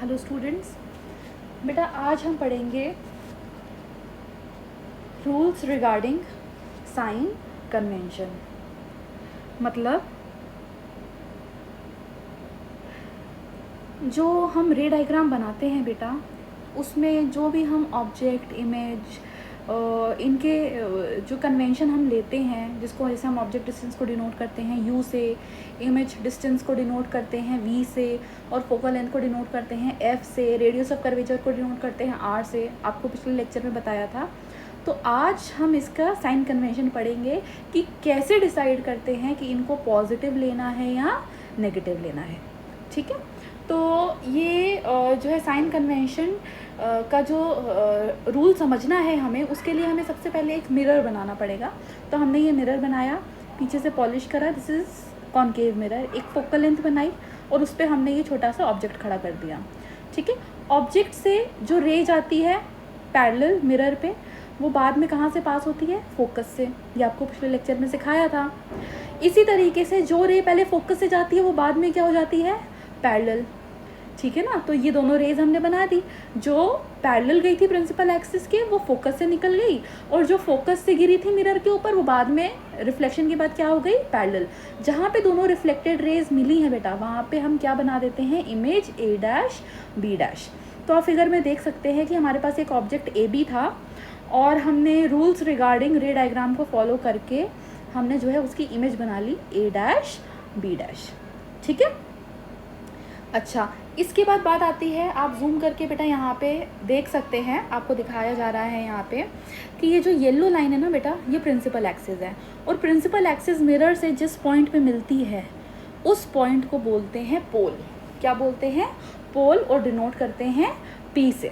Hello students, बेटा आज हम पढ़ेंगे रूल्स रिगार्डिंग साइन कन्वेंशन। मतलब जो हम रे डायग्राम बनाते हैं बेटा, उसमें जो भी हम ऑब्जेक्ट इमेज इनके जो कन्वेंशन हम लेते हैं, जिसको जैसे हम ऑब्जेक्ट डिस्टेंस को डिनोट करते हैं यू से, इमेज डिस्टेंस को डिनोट करते हैं वी से, और फोकल लेंथ को डिनोट करते हैं एफ से, रेडियस ऑफ कर्वेचर को डिनोट करते हैं आर से। आपको पिछले लेक्चर में बताया था। तो आज हम इसका साइन कन्वेंशन पढ़ेंगे कि कैसे डिसाइड करते हैं कि इनको पॉजिटिव लेना है या नेगेटिव लेना है। ठीक है, तो ये जो है साइन कन्वेंशन का जो रूल समझना है हमें, उसके लिए हमें सबसे पहले एक मिरर बनाना पड़ेगा। तो हमने ये मिरर बनाया, पीछे से पॉलिश करा, दिस इज़ कॉन्केव मिरर। एक फोकल लेंथ बनाई और उस पर हमने ये छोटा सा ऑब्जेक्ट खड़ा कर दिया। ठीक है, ऑब्जेक्ट से जो रे जाती है पैरेलल मिरर पे, वो बाद में कहाँ से पास होती है? फोकस से। ये आपको पिछले लेक्चर में सिखाया था। इसी तरीके से जो रे पहले फोकस से जाती है वो बाद में क्या हो जाती है? पैरेलल। ठीक है ना, तो ये दोनों रेज हमने बना दी। जो पैरेलल गई थी प्रिंसिपल एक्सिस के, वो फोकस से निकल गई, और जो फोकस से गिरी थी मिरर के ऊपर, वो बाद में रिफ्लेक्शन के बाद क्या हो गई? पैरेलल। जहाँ पे दोनों रिफ्लेक्टेड रेज मिली हैं बेटा, वहाँ पे हम क्या बना देते हैं? Image A dash B dash. तो आप फिगर में देख सकते हैं कि हमारे पास एक ऑब्जेक्ट ए बी था, और हमने रूल्स रिगार्डिंग रे डायग्राम को फॉलो करके हमने जो है उसकी इमेज बना ली ए डैश बी डैश। ठीक है, अच्छा, इसके बाद बात आती है, आप जूम करके बेटा यहाँ पे देख सकते हैं, आपको दिखाया जा रहा है यहाँ पे कि ये जो येलो लाइन है ना बेटा, ये प्रिंसिपल एक्सिस है, और प्रिंसिपल एक्सिस मिरर से जिस पॉइंट पे मिलती है उस पॉइंट को बोलते हैं पोल। क्या बोलते हैं? पोल, और डिनोट करते हैं पी से।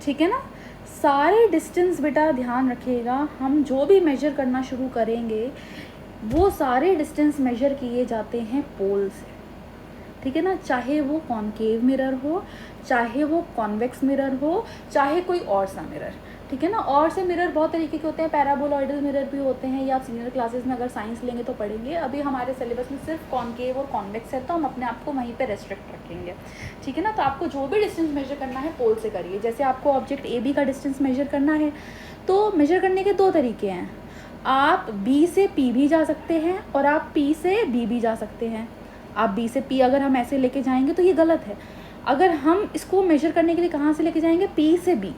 ठीक है ना, सारे डिस्टेंस बेटा ध्यान रखिएगा, हम जो भी मेजर करना शुरू करेंगे वो सारे डिस्टेंस मेजर किए जाते हैं पोल से। ठीक है ना, चाहे वो कॉनकेव मिरर हो, चाहे वो कॉन्वेक्स मिरर हो, चाहे कोई और सा मिरर। ठीक है ना, और से मिरर बहुत तरीके के होते हैं, पैराबोलॉइडल मिरर भी होते हैं, या आप सीनियर क्लासेस में अगर साइंस लेंगे तो पढ़ेंगे। अभी हमारे सिलेबस में सिर्फ कॉनकेव और कॉन्वेक्स है, तो हम अपने आप को वहीं पे रेस्ट्रिक्ट रखेंगे। ठीक है ना, तो आपको जो भी डिस्टेंस मेजर करना है पोल से करिए। जैसे आपको ऑब्जेक्ट ए बी का डिस्टेंस मेजर करना है, तो मेजर करने के दो तरीके हैं। आप बी से पी भी जा सकते हैं, और आप पी से बी भी जा सकते हैं। आप बी से पी अगर हम ऐसे लेके जाएंगे तो ये गलत है। अगर हम इसको मेजर करने के लिए कहाँ से लेके जाएंगे? पी से बी।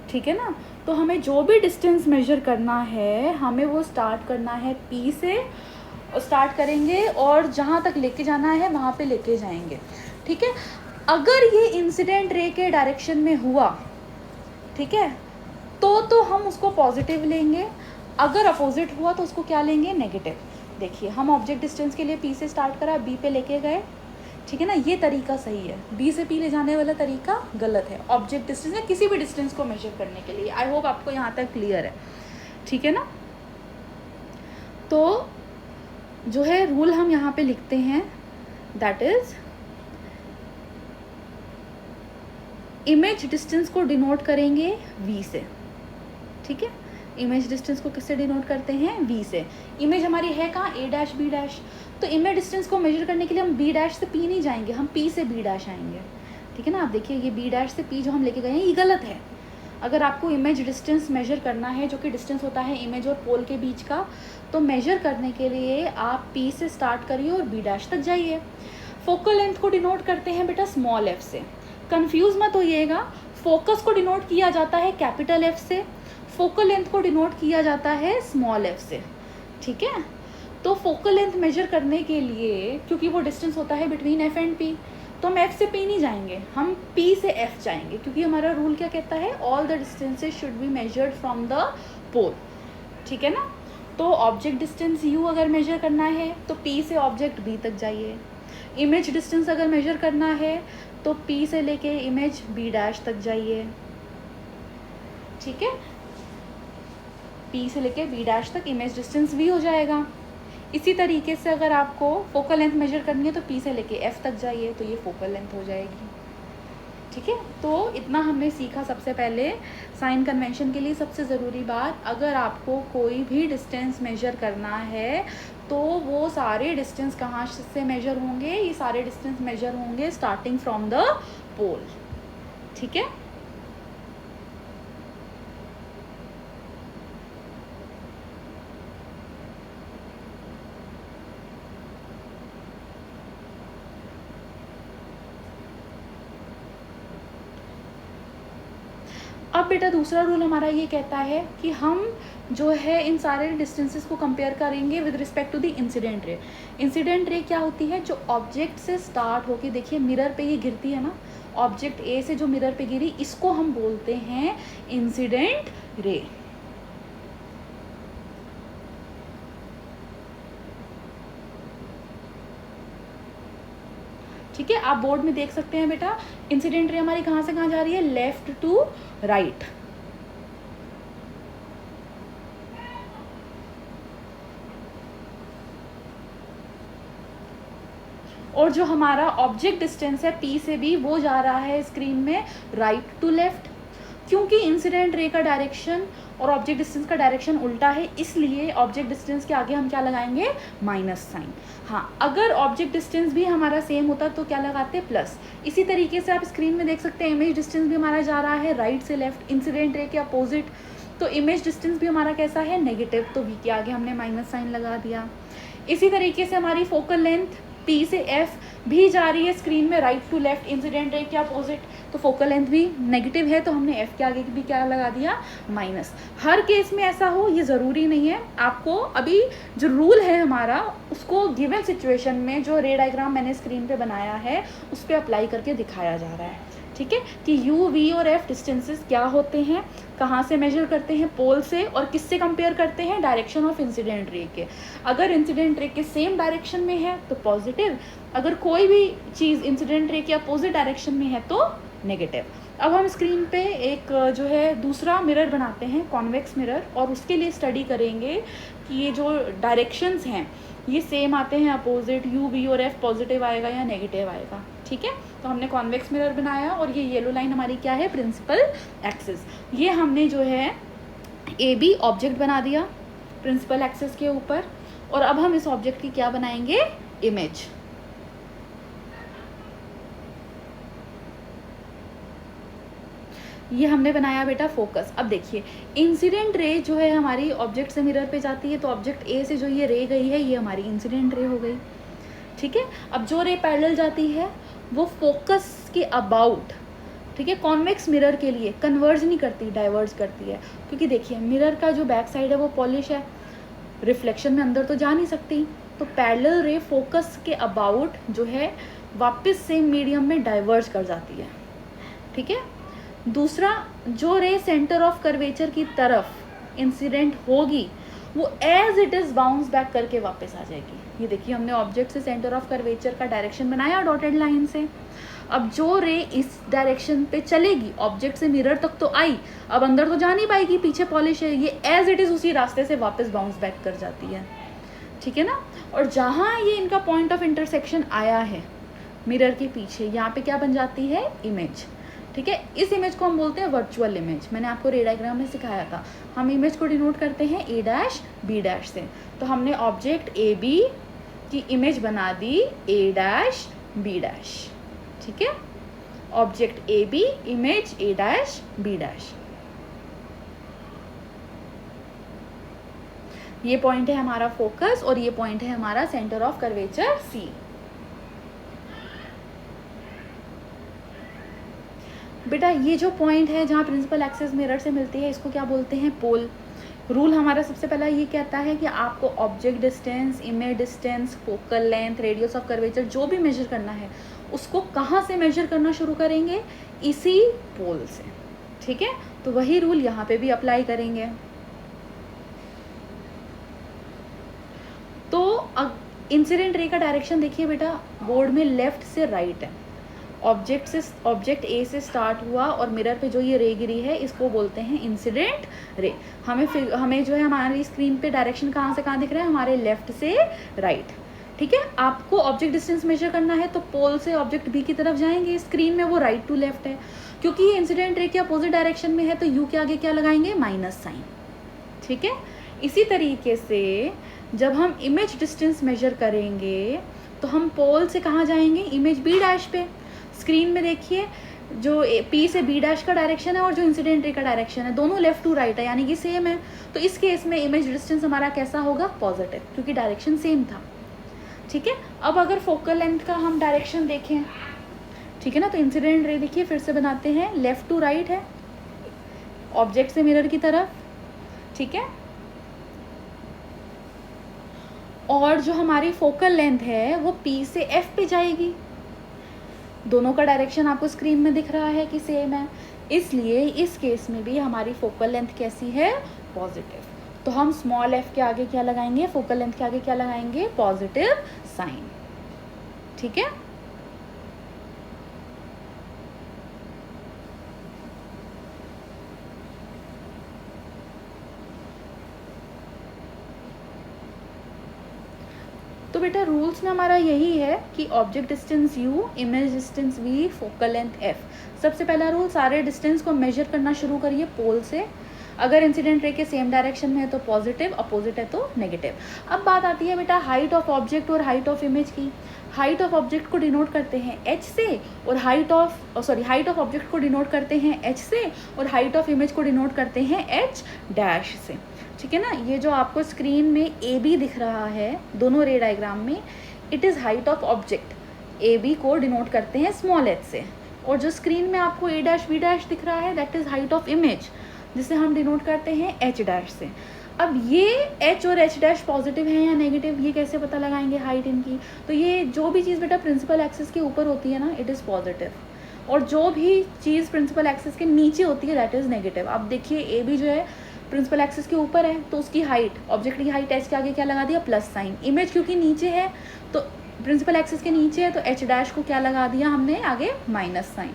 ठीक है ना, तो हमें जो भी डिस्टेंस मेजर करना है, हमें वो स्टार्ट करना है पी से, स्टार्ट करेंगे और जहाँ तक लेके जाना है वहाँ पे लेके जाएंगे। ठीक है, अगर ये इंसिडेंट रे के डायरेक्शन में हुआ, ठीक है, तो हम उसको पॉजिटिव लेंगे। अगर अपोजिट हुआ तो उसको क्या लेंगे? नेगेटिव। देखिए, हम ऑब्जेक्ट डिस्टेंस के लिए पी से स्टार्ट करा, बी पे लेके गए। ठीक है ना, ये तरीका सही है। बी से पी ले जाने वाला तरीका गलत है ऑब्जेक्ट डिस्टेंस या किसी भी डिस्टेंस को मेजर करने के लिए। आई होप आपको यहाँ तक क्लियर है। ठीक है ना, तो जो है रूल हम यहाँ पे लिखते हैं, दैट इज इमेज डिस्टेंस को डिनोट करेंगे वी से। ठीक है, इमेज डिस्टेंस को किससे डिनोट करते हैं? वी से। इमेज हमारी है कहाँ? ए डैश बी डैश। तो इमेज डिस्टेंस को मेजर करने के लिए हम बी डैश से पी नहीं जाएंगे, हम पी से बी डैश आएंगे। ठीक है ना, आप देखिए ये बी डैश से पी जो हम लेके गए हैं ये गलत है। अगर आपको इमेज डिस्टेंस मेजर करना है, जो कि डिस्टेंस होता है इमेज और पोल के बीच का, तो मेजर करने के लिए आप पी से स्टार्ट करिए और बी डैश तक जाइए। फोकल लेंथ को डिनोट करते हैं बेटा स्मॉल एफ से। कन्फ्यूज मत होइएगा, फोकस को डिनोट किया जाता है कैपिटल एफ से, फोकल लेंथ को डिनोट किया जाता है स्मॉल एफ से। ठीक है, तो फोकल लेंथ मेजर करने के लिए, क्योंकि वो डिस्टेंस होता है बिटवीन एफ एंड पी, तो हम एफ से पी नहीं जाएंगे, हम पी से एफ जाएंगे, क्योंकि हमारा रूल क्या कहता है? All the distances should be measured from the pole. ठीक है ना, तो ऑब्जेक्ट डिस्टेंस यू अगर मेजर करना है तो पी से ऑब्जेक्ट बी तक जाइए। इमेज डिस्टेंस अगर मेजर करना है तो पी से लेके इमेज बी डैश तक जाइए। ठीक है, पी से लेके बी डैश तक इमेज डिस्टेंस वी हो जाएगा। इसी तरीके से अगर आपको फोकल लेंथ मेजर करनी है तो पी से लेके एफ तक जाइए, तो ये फोकल लेंथ हो जाएगी। ठीक है, तो इतना हमने सीखा। सबसे पहले साइन कन्वेंशन के लिए सबसे ज़रूरी बात, अगर आपको कोई भी डिस्टेंस मेजर करना है तो वो सारे डिस्टेंस कहाँ से मेजर होंगे, ये सारे डिस्टेंस मेजर होंगे स्टार्टिंग फ्रॉम द पोल। ठीक है, अब बेटा दूसरा रूल हमारा ये कहता है कि हम जो है इन सारे डिस्टेंसेस को कंपेयर करेंगे with respect to the incident ray. Incident ray क्या होती है, जो ऑब्जेक्ट से स्टार्ट होके, देखिए मिरर पे ये गिरती है ना, ऑब्जेक्ट ए से जो मिरर पे गिरी, इसको हम बोलते हैं इंसिडेंट रे। ठीक है, आप बोर्ड में देख सकते हैं बेटा, इंसिडेंट रे हमारी कहाँ से कहाँ जा रही है, लेफ्ट टू राइट। और जो हमारा ऑब्जेक्ट डिस्टेंस है पी से बी, वो जा रहा है स्क्रीन में राइट टू लेफ्ट। क्योंकि इंसिडेंट रे का डायरेक्शन और ऑब्जेक्ट डिस्टेंस का डायरेक्शन उल्टा है, इसलिए ऑब्जेक्ट डिस्टेंस के आगे हम क्या लगाएंगे, माइनस साइन। हाँ, अगर ऑब्जेक्ट डिस्टेंस भी हमारा सेम होता तो क्या लगाते, प्लस। इसी तरीके से आप स्क्रीन में देख सकते हैं इमेज डिस्टेंस भी हमारा जा रहा है राइट से लेफ्ट, इंसिडेंट रे के अपोजिट, तो इमेज डिस्टेंस भी हमारा कैसा है, नेगेटिव, तो वी के आगे हमने माइनस साइन लगा दिया। इसी तरीके से हमारी फोकल लेंथ पी से एफ भी जा रही है स्क्रीन में right to left, incident ray के अपोजिट, तो फोकल लेंथ भी नेगेटिव है, तो हमने एफ के आगे भी क्या लगा दिया, माइनस। हर केस में ऐसा हो ये ज़रूरी नहीं है, आपको अभी जो रूल है हमारा उसको गिवन सिचुएशन में जो रे डायग्राम मैंने स्क्रीन पे बनाया है उस पर अप्लाई करके दिखाया जा रहा है। ठीक है, कि यू वी और एफ डिस्टेंसेस क्या होते हैं, कहाँ से मेजर करते हैं, पोल से, और किससे कंपेयर करते हैं, डायरेक्शन ऑफ इंसिडेंट रे के। अगर इंसिडेंट रे के सेम डायरेक्शन में है तो पॉजिटिव, अगर कोई भी चीज़ इंसिडेंट रे के अपोजिट डायरेक्शन में है तो नेगेटिव। अब हम स्क्रीन पे एक जो है दूसरा मिरर बनाते हैं, कॉन्वेक्स मिरर, और उसके लिए स्टडी करेंगे कि ये जो डायरेक्शंस हैं ये सेम आते हैं अपोजिट, यू वी और एफ पॉजिटिव आएगा या नेगेटिव आएगा। ठीक है, तो हमने कॉन्वेक्स मिरर बनाया और ये येलो लाइन हमारी क्या है, प्रिंसिपल एक्सिस। ये हमने जो है ए बी ऑब्जेक्ट बना दिया प्रिंसिपल एक्सिस के ऊपर, और अब हम इस ऑब्जेक्ट की क्या बनाएंगे, इमेज। ये हमने बनाया बेटा फोकस। अब देखिए इंसिडेंट रे जो है हमारी ऑब्जेक्ट से मिरर पे जाती है, तो ऑब्जेक्ट ए से जो ये रे गई है ये हमारी इंसिडेंट रे हो गई। ठीक है, अब जो रे पैरेलल जाती है वो फोकस के अबाउट, ठीक है, कॉन्वेक्स मिरर के लिए कन्वर्ज नहीं करती, डाइवर्ज करती है, क्योंकि देखिए मिरर का जो बैक साइड है वो पॉलिश है, रिफ्लेक्शन में अंदर तो जा नहीं सकती, तो पैरेलल रे फोकस के अबाउट जो है वापस सेम मीडियम में डाइवर्ज कर जाती है। ठीक है, दूसरा जो रे सेंटर ऑफ कर्वेचर की तरफ इंसिडेंट होगी वो as it is bounce back करके वापस आ जाएगी। ये देखिए हमने ऑब्जेक्ट से सेंटर ऑफ कर्वेचर का डायरेक्शन बनाया डॉटेड लाइन से। अब जो रे इस डायरेक्शन पे चलेगी, ऑब्जेक्ट से मिरर तक तो आई, अब अंदर तो जा नहीं पाएगी, पीछे पॉलिश है, ये एज इट इज़ उसी रास्ते से वापस बाउंस बैक कर जाती है। ठीक है ना, और जहाँ ये इनका पॉइंट ऑफ इंटरसेक्शन आया है मिरर के पीछे, यहाँ पे क्या बन जाती है, इमेज। ठीक है, इस इमेज को हम बोलते हैं वर्चुअल इमेज। मैंने आपको रे डायग्राम में सिखाया था, हम इमेज को डिनोट करते हैं ए डैश बी डैश से। तो हमने ऑब्जेक्ट ए बी की इमेज बना दी ए डैश बी डैश। ठीक है, object A B image A dash B dash. ये पॉइंट है हमारा फोकस और ये पॉइंट है हमारा सेंटर ऑफ कर्वेचर सी। बेटा ये जो पॉइंट है जहाँ प्रिंसिपल एक्सिस मिरर से मिलती है इसको क्या बोलते हैं, पोल। रूल हमारा सबसे पहला ये कहता है कि आपको object distance, image distance, focal length, radius of curvature जो भी मेजर करना है उसको कहाँ से मेजर करना शुरू करेंगे, इसी पोल से। ठीक है, तो वही रूल यहाँ पे भी अप्लाई करेंगे। तो इंसिडेंट रे का डायरेक्शन देखिए बेटा, बोर्ड में लेफ्ट से राइट है, ऑब्जेक्ट ए से स्टार्ट हुआ और मिरर पे जो ये रे गिरी है इसको बोलते हैं इंसिडेंट रे। हमें जो है हमारी स्क्रीन पे डायरेक्शन कहाँ से कहाँ दिख रहा है, हमारे लेफ्ट से राइट। ठीक है, आपको ऑब्जेक्ट डिस्टेंस मेजर करना है तो पोल से ऑब्जेक्ट बी की तरफ जाएंगे, स्क्रीन में वो राइट टू लेफ्ट है, क्योंकि ये इंसिडेंट रे के अपोजिट डायरेक्शन में है तो यू के आगे क्या लगाएंगे, माइनस साइन। ठीक है, इसी तरीके से जब हम इमेज डिस्टेंस मेजर करेंगे तो हम पोल से कहाँ जाएंगे, इमेज बी डैश पे। स्क्रीन में देखिए जो पी से बी डैश का डायरेक्शन है और जो इंसिडेंट रे का डायरेक्शन है दोनों लेफ्ट टू राइट है, यानी कि सेम है। तो इस केस में इमेज डिस्टेंस हमारा कैसा होगा, पॉजिटिव, क्योंकि डायरेक्शन सेम था। ठीक है, अब अगर फोकल लेंथ का हम डायरेक्शन देखें, ठीक है ना, तो इंसिडेंट रे देखिए फिर से बनाते हैं, लेफ्ट टू राइट है ऑब्जेक्ट से मिरर की तरफ। ठीक है, और जो हमारी फोकल लेंथ है वो P से F पे जाएगी। दोनों का डायरेक्शन आपको स्क्रीन में दिख रहा है कि सेम है, इसलिए इस केस में भी हमारी फोकल लेंथ कैसी है, पॉजिटिव। तो हम स्मॉल f के आगे क्या लगाएंगे, फोकल लेंथ के आगे क्या लगाएंगे, पॉजिटिव साइन। ठीक है, तो बेटा रूल्स में हमारा यही है कि object distance u, image distance v, focal length f। सबसे पहला रूल, सारे डिस्टेंस को मेजर करना शुरू करिए पोल से। अगर इंसिडेंट रे के सेम डायरेक्शन में है तो पॉजिटिव, अपोजिट है तो नेगेटिव। अब बात आती है बेटा हाइट ऑफ ऑब्जेक्ट और हाइट ऑफ इमेज की। हाइट ऑफ ऑब्जेक्ट को डिनोट करते हैं h से, और हाइट ऑफ ऑब्जेक्ट को डिनोट करते हैं h से, और हाइट ऑफ इमेज को डिनोट करते हैं h डैश से। ठीक है ना, ये जो आपको स्क्रीन में ए बी दिख रहा है दोनों रे डायग्राम में, it is height of object. A B को डिनोट करते हैं स्मॉल h से, और जो स्क्रीन में आपको ए डैश बी डैश दिख रहा है that is height of image, जिसे हम डिनोट करते हैं h डैश से। अब ये h और h डैश पॉजिटिव है या नेगेटिव, ये कैसे पता लगाएंगे हाइट इनकी। तो ये जो भी चीज़ बेटा प्रिंसिपल एक्सिस के ऊपर होती है ना, इट इज़ पॉजिटिव, और जो भी चीज़ प्रिंसिपल एक्सिस के नीचे होती है दैट इज़ नेगेटिव। अब देखिए ए बी जो है प्रिंसिपल एक्सिस के ऊपर है तो उसकी हाइट, ऑब्जेक्ट की हाइट h के आगे क्या लगा दिया, प्लस साइन। इमेज क्योंकि नीचे है तो प्रिंसिपल एक्सिस के नीचे है तो h डैश को क्या लगा दिया हमने आगे, माइनस साइन।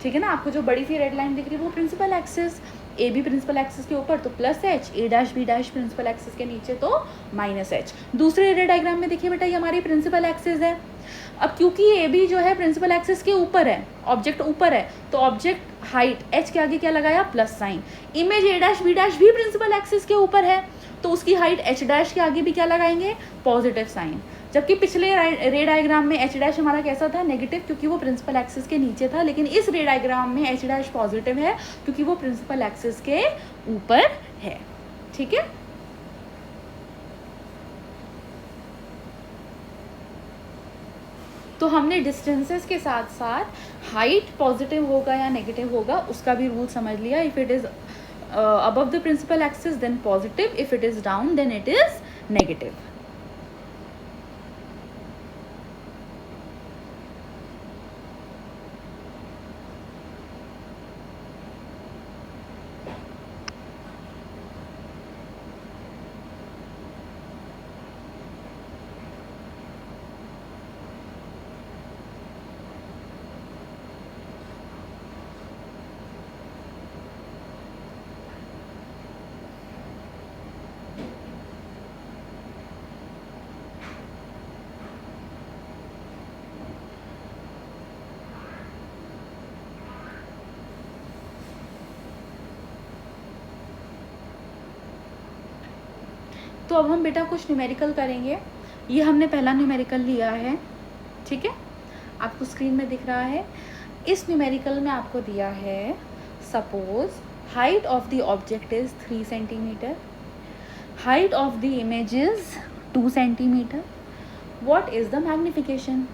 ठीक है ना, आपको जो बड़ी सी रेड लाइन दिख रही है वो principal axis, A B principal axis के ऊपर तो plus h, A dash B dash principal axis के नीचे तो माइनस h। दूसरे रे डायग्राम में देखिए बेटा ये हमारी प्रिंसिपल एक्सिस है। अब क्योंकि ए बी जो है प्रिंसिपल एक्सिस के ऊपर है, ऑब्जेक्ट ऊपर है, तो ऑब्जेक्ट हाइट h के आगे क्या लगाया, plus sign. Image A dash B dash भी प्रिंसिपल एक्सिस के ऊपर है तो उसकी हाइट h डैश के आगे भी क्या लगाएंगे, पॉजिटिव साइन। जबकि पिछले रे डायग्राम में h डैश हमारा कैसा था, नेगेटिव, क्योंकि वो प्रिंसिपल एक्सिस के नीचे था। लेकिन इस रे डायग्राम में h डैश पॉजिटिव है क्योंकि वो प्रिंसिपल एक्सिस के ऊपर है। ठीक है, तो हमने डिस्टेंसेस के साथ साथ हाइट पॉजिटिव होगा या नेगेटिव होगा उसका भी रूल समझ लिया। If it is above the principal axis then positive, if it is down then it is negative। तो अब हम बेटा कुछ न्यूमेरिकल करेंगे। ये हमने पहला न्यूमेरिकल लिया है, ठीक है, आपको स्क्रीन में दिख रहा है। इस न्यूमेरिकल में आपको दिया है, suppose height of the object is 3 centimetre, height of the image is 2 centimetre, what is the magnification.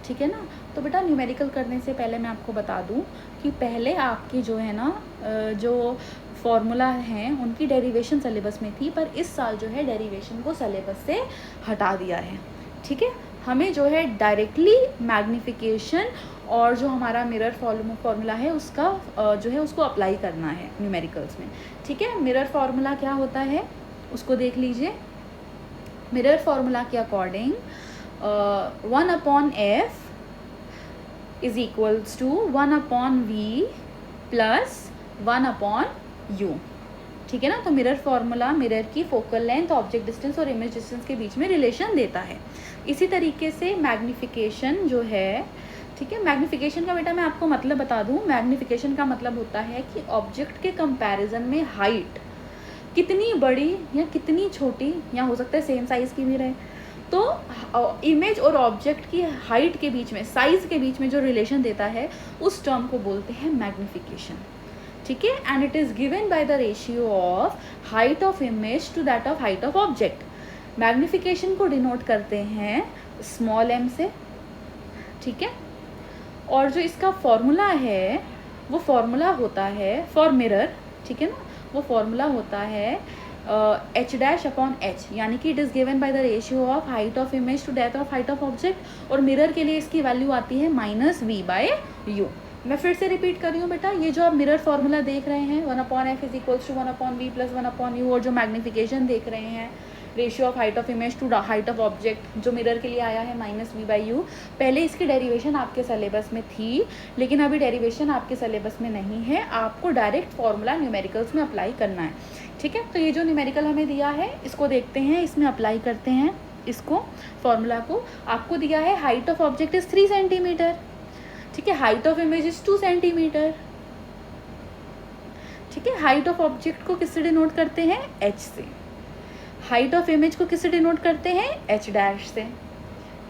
ठीक है ना, तो बेटा न्यूमेरिकल करने से पहले मैं आपको बता दूं कि पहले आपकी जो है ना जो फॉर्मूला हैं उनकी डेरिवेशन सिलेबस में थी, पर इस साल जो है डेरिवेशन को सिलेबस से हटा दिया है। ठीक है, हमें जो है डायरेक्टली मैग्निफिकेशन और जो हमारा मिरर फॉर्मूला है उसका जो है उसको अप्लाई करना है न्यूमेरिकल्स में। ठीक है, मिरर फॉर्मूला क्या होता है उसको देख लीजिए। मिरर फॉर्मूला के according 1/f is equals to 1/v plus 1/u। ठीक है ना, तो मिरर फॉर्मूला मिरर की फोकल लेंथ, ऑब्जेक्ट डिस्टेंस और इमेज डिस्टेंस के बीच में रिलेशन देता है। इसी तरीके से मैग्निफिकेशन जो है, ठीक है, मैग्निफिकेशन का बेटा मैं आपको मतलब बता दूं। मैग्निफिकेशन का मतलब होता है कि ऑब्जेक्ट के कंपैरिजन में हाइट कितनी बड़ी या कितनी छोटी, या हो सकता है सेम साइज़ की भी रहे। तो इमेज और ऑब्जेक्ट की हाइट के बीच में, साइज़ के बीच में जो रिलेशन देता है उस टर्म को बोलते हैं मैग्निफिकेशन, ठीक है। And it is given by the ratio of height of image to that of height of object. Magnification को डिनोट करते हैं स्मॉल m से, ठीक है। और जो इसका फॉर्मूला है वो फॉर्मूला होता है फॉर मिरर, ठीक है ना, वो फॉर्मूला होता है h डैश अपॉन h, यानी कि it is given by the ratio of height of image to depth of height of object. और मिरर के लिए इसकी वैल्यू आती है -v/u। मैं फिर से रिपीट कर रही हूँ बेटा, ये जो आप मिरर फॉर्मूला देख रहे हैं 1/f is equals to 1/v plus 1/u, और जो मैग्निफिकेशन देख रहे हैं ratio of height of image to height of object जो मिरर के लिए आया है -v/u, पहले इसकी डेरिवेशन आपके सिलेबस में थी, लेकिन अभी डेरिवेशन आपके सिलेबस में नहीं है, आपको डायरेक्ट फॉर्मूला न्यूमेरिकल्स में अप्लाई करना है, ठीक है। तो ये जो न्यूमेरिकल हमें दिया है इसको देखते हैं, इसमें अप्लाई करते हैं इसको फॉर्मूला को। आपको दिया है height of object is 3 centimetre, ठीक है, height of image is 2 centimetre, ठीक है। हाइट ऑफ ऑब्जेक्ट को किससे डिनोट करते हैं? h से। हाइट ऑफ इमेज को किससे डिनोट करते हैं? h डैश से,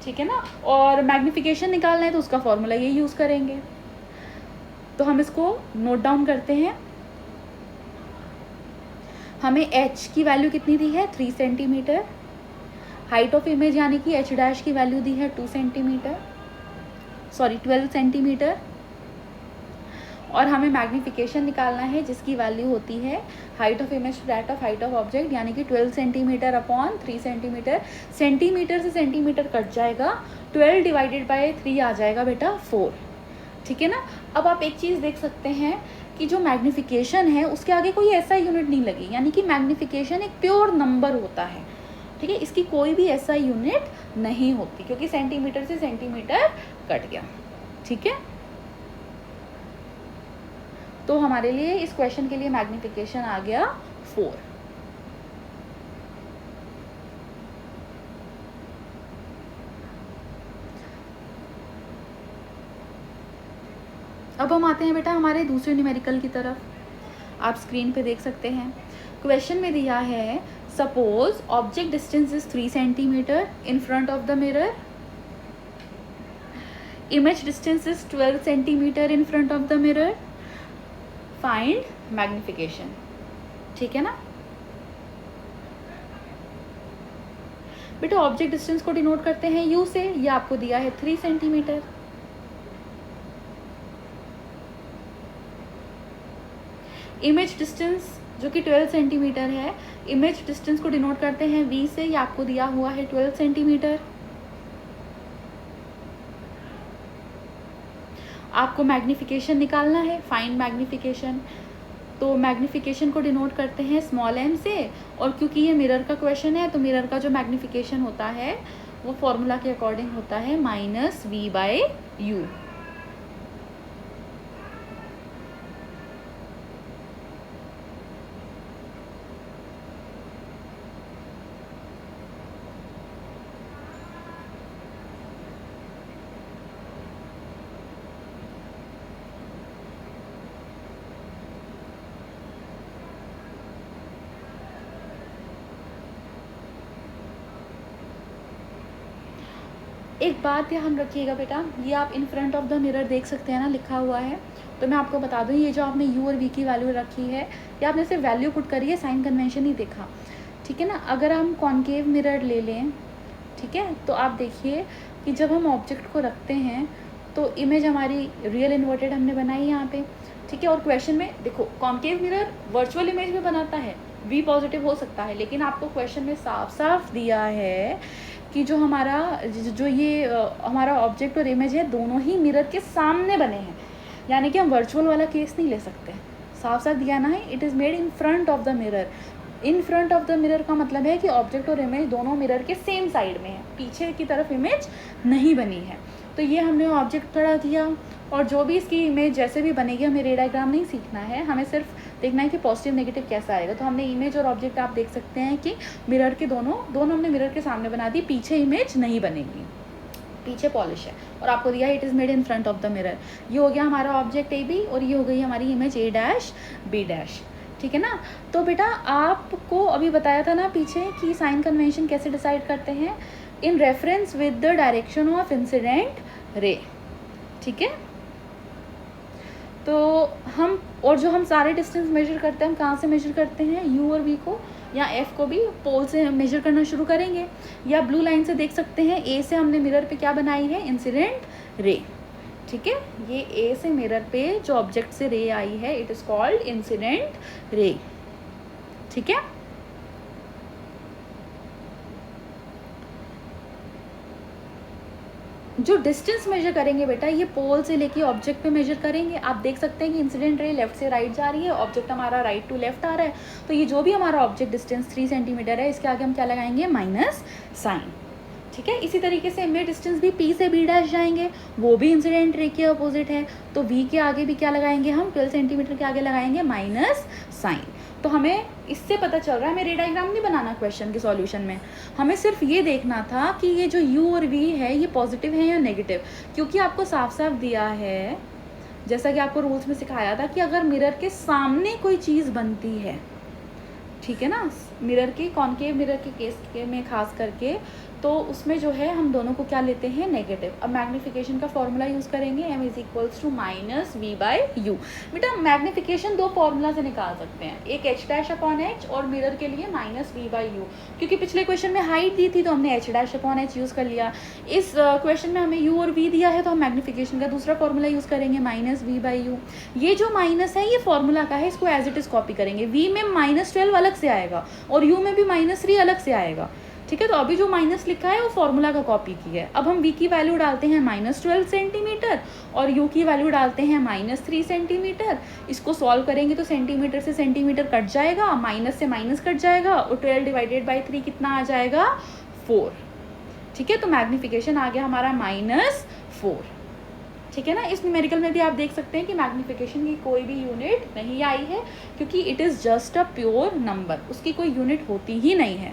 ठीक है ना। और मैग्निफिकेशन निकालना है तो उसका फॉर्मूला ये यूज़ करेंगे। तो हम इसको नोट डाउन करते हैं। हमें h की वैल्यू कितनी दी है? 3 सेंटीमीटर। हाइट ऑफ इमेज यानी कि h डैश की वैल्यू दी है 12 सेंटीमीटर। और हमें मैग्निफिकेशन निकालना है जिसकी वैल्यू होती है height of image to that of height of object, यानी कि 12 सेंटीमीटर अपॉन 3 सेंटीमीटर। सेंटीमीटर से सेंटीमीटर कट जाएगा, 12 डिवाइडेड बाय 3 आ जाएगा बेटा 4, ठीक है ना। अब आप एक चीज़ देख सकते हैं कि जो मैग्निफिकेशन है उसके आगे कोई ऐसा यूनिट नहीं लगी, यानी कि मैग्निफिकेशन एक प्योर नंबर होता है, ठीक है। इसकी कोई भी ऐसा यूनिट नहीं होती क्योंकि सेंटीमीटर से सेंटीमीटर कट गया, ठीक है। तो हमारे लिए इस क्वेश्चन के लिए मैग्निफिकेशन आ गया 4। अब हम आते हैं बेटा हमारे दूसरे न्यूमेरिकल की तरफ। आप स्क्रीन पे देख सकते हैं, क्वेश्चन में दिया है suppose object distance is 3 centimetre in front of the mirror, image distance is 12 centimetre in front of the mirror, find magnification, ठीक है ना। बेटा ऑब्जेक्ट डिस्टेंस को डिनोट करते हैं u से, ये आपको दिया है 3 सेंटीमीटर। इमेज डिस्टेंस जो कि 12 सेंटीमीटर है, इमेज डिस्टेंस को डिनोट करते हैं v से, ये आपको दिया हुआ है 12 सेंटीमीटर। आपको मैग्निफिकेशन निकालना है, फाइंड मैग्निफिकेशन। तो मैग्निफिकेशन को डिनोट करते हैं स्मॉल m से, और क्योंकि ये मिरर का क्वेश्चन है तो मिरर का जो मैग्निफिकेशन होता है वो फॉर्मूला के अकॉर्डिंग होता है -v/u। एक बात ध्यान रखिएगा बेटा, ये आप in front of the mirror देख सकते हैं ना, लिखा हुआ है। तो मैं आपको बता दूँ, ये जो आपने u और v की वैल्यू रखी है, ये आपने सिर्फ वैल्यू पुट करी है, साइन कन्वेंशन नहीं देखा, ठीक है ना। अगर हम कॉन्केव मिरर ले लें, ठीक है, तो आप देखिए कि जब हम ऑब्जेक्ट को रखते हैं तो इमेज हमारी रियल इन्वर्टेड हमने बनाई यहाँ पे, ठीक है। और क्वेश्चन में देखो कॉन्केव मिरर वर्चुअल इमेज में बनाता है, v पॉजिटिव हो सकता है, लेकिन आपको क्वेश्चन में साफ साफ दिया है कि जो हमारा हमारा ऑब्जेक्ट और इमेज है दोनों ही मिरर के सामने बने हैं, यानी कि हम वर्चुअल वाला केस नहीं ले सकते। साफ साफ दिया ना है, it is made in front of the mirror. In front of the mirror का मतलब है कि ऑब्जेक्ट और इमेज दोनों मिरर के सेम साइड में है, पीछे की तरफ इमेज नहीं बनी है। तो ये हमने ऑब्जेक्ट खड़ा किया, और जो भी इसकी इमेज जैसे भी बनेगी, हमें रे डायग्राम नहीं सीखना है, हमें सिर्फ देखना है कि पॉजिटिव नेगेटिव कैसा आएगा। तो हमने इमेज और ऑब्जेक्ट आप देख सकते हैं कि मिरर के दोनों हमने मिरर के सामने बना दी, पीछे इमेज नहीं बनेगी, पीछे पॉलिश है। और आपको दिया it is made in front of the mirror. ये हो गया हमारा ऑब्जेक्ट ए बी, और ये हो गई हमारी image a dash b dash, ठीक है ना। तो बेटा आपको अभी बताया था ना पीछे कि साइन कन्वेंशन कैसे डिसाइड करते हैं, in reference with the direction of incident ray, ठीक है। तो हम और जो हम सारे डिस्टेंस मेजर करते हैं हम कहाँ से मेजर करते हैं, यू और वी को या एफ को भी पोल से मेजर करना शुरू करेंगे, या ब्लू लाइन से देख सकते हैं ए से हमने मिरर पे क्या बनाई है, इंसिडेंट रे, ठीक है। ये ए से मिरर पे जो ऑब्जेक्ट से रे आई है it is called incident ray, ठीक है। जो डिस्टेंस मेजर करेंगे बेटा ये पोल से लेके ऑब्जेक्ट पे मेजर करेंगे। आप देख सकते हैं कि इंसिडेंट रे लेफ्ट से राइट जा रही है, ऑब्जेक्ट हमारा राइट टू लेफ्ट आ रहा है, तो ये जो भी हमारा ऑब्जेक्ट डिस्टेंस 3 सेंटीमीटर है इसके आगे हम क्या लगाएंगे, माइनस साइन, ठीक है। इसी तरीके से मिड डिस्टेंस भी पी से बी डैश जाएंगे, वो भी इंसिडेंट रे के अपोजिट है, तो वी के आगे भी क्या लगाएंगे हम, 12 सेंटीमीटर के आगे लगाएंगे माइनस साइन। तो हमें इससे पता चल रहा है, हमें रे डायग्राम नहीं बनाना क्वेश्चन के सॉल्यूशन में, हमें सिर्फ ये देखना था कि ये जो यू और वी है ये पॉजिटिव है या नेगेटिव, क्योंकि आपको साफ साफ दिया है, जैसा कि आपको रूल्स में सिखाया था कि अगर मिरर के सामने कोई चीज़ बनती है, ठीक है ना, मिरर के कॉनकेव मिरर के केस के में खास करके, तो उसमें जो है हम दोनों को क्या लेते हैं, नेगेटिव। अब मैग्नीफिकेशन का फॉर्मूला यूज़ करेंगे, m is equals to minus V by U. बेटा मैग्नीफिकेशन दो फॉर्मूला से निकाल सकते हैं, एक h डैश अपॉन h और मिरर के लिए माइनस वी बाई यू, क्योंकि पिछले क्वेश्चन में हाइट दी थी तो हमने h dash upon h use कर लिया। इस क्वेश्चन में हमें u और v दिया है तो हम मैग्नीफिकेशन का दूसरा फॉर्मूला यूज़ करेंगे, माइनस वी बाई यू। ये जो माइनस है ये फॉर्मूला का है, इसको एज इट इज़ कॉपी करेंगे, v में -12 अलग से आएगा और u में भी -3 अलग से आएगा, ठीक है। तो अभी जो माइनस लिखा है वो फॉर्मूला का कॉपी की है। अब हम v की वैल्यू डालते हैं -12 सेंटीमीटर और u की वैल्यू डालते हैं -3 सेंटीमीटर। इसको सॉल्व करेंगे तो सेंटीमीटर से सेंटीमीटर कट जाएगा, माइनस से माइनस कट जाएगा और 12 डिवाइडेड बाई 3 कितना आ जाएगा, 4, ठीक है। तो मैग्नीफिकेशन आ गया हमारा -4, ठीक है ना। इस न्यूमेरिकल में भी आप देख सकते हैं कि मैग्नीफिकेशन की कोई भी यूनिट नहीं आई है, क्योंकि it is just a pure number, उसकी कोई यूनिट होती ही नहीं है।